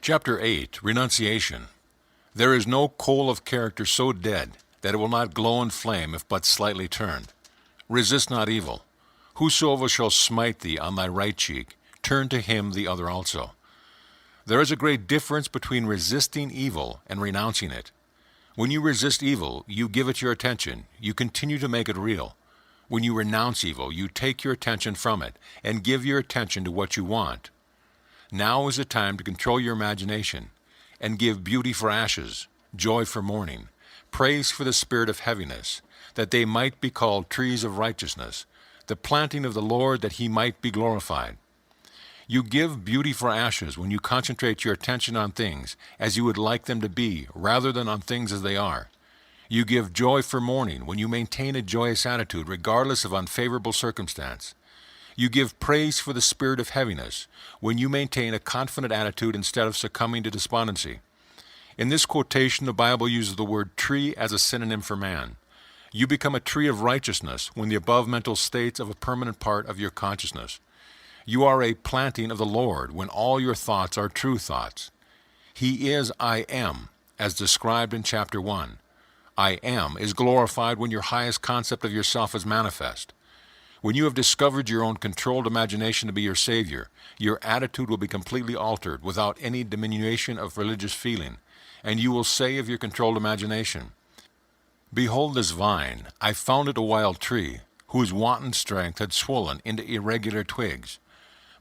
Chapter 8, Renunciation. There is no coal of character so dead that it will not glow and flame if but slightly turned. Resist not evil. Whosoever shall smite thee on thy right cheek, turn to him the other also. There is a great difference between resisting evil and renouncing it. When you resist evil, you give it your attention, you continue to make it real. When you renounce evil, you take your attention from it and give your attention to what you want. Now is the time to control your imagination and give beauty for ashes, joy for mourning, praise for the spirit of heaviness, that they might be called trees of righteousness, the planting of the Lord, that he might be glorified. You give beauty for ashes when you concentrate your attention on things as you would like them to be, rather than on things as they are. You give joy for mourning when you maintain a joyous attitude regardless of unfavorable circumstance. You give praise for the spirit of heaviness when you maintain a confident attitude instead of succumbing to despondency. In this quotation, the Bible uses the word tree as a synonym for man. You become a tree of righteousness when the above mental states of a permanent part of your consciousness. You are a planting of the Lord when all your thoughts are true thoughts. He is I am, as described in chapter 1. I am is glorified when your highest concept of yourself is manifest. When you have discovered your own controlled imagination to be your Savior, your attitude will be completely altered without any diminution of religious feeling, and you will say of your controlled imagination, "Behold this vine, I found it a wild tree, whose wanton strength had swollen into irregular twigs.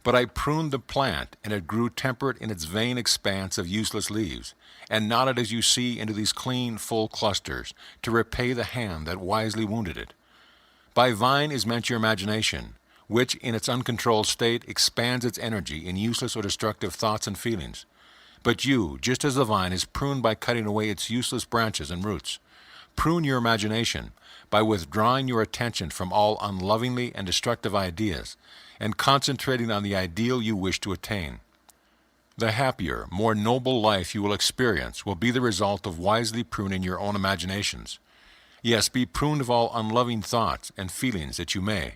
But I pruned the plant, and it grew temperate in its vain expanse of useless leaves, and nodded as you see into these clean, full clusters, to repay the hand that wisely wounded it." By vine is meant your imagination, which in its uncontrolled state expands its energy in useless or destructive thoughts and feelings. But you, just as the vine is pruned by cutting away its useless branches and roots, prune your imagination by withdrawing your attention from all unlovingly and destructive ideas and concentrating on the ideal you wish to attain. The happier, more noble life you will experience will be the result of wisely pruning your own imaginations. Yes, be pruned of all unloving thoughts and feelings that you may.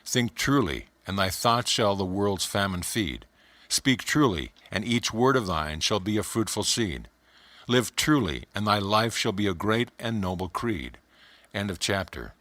Think truly, and thy thoughts shall the world's famine feed. Speak truly, and each word of thine shall be a fruitful seed. Live truly, and thy life shall be a great and noble creed. End of chapter.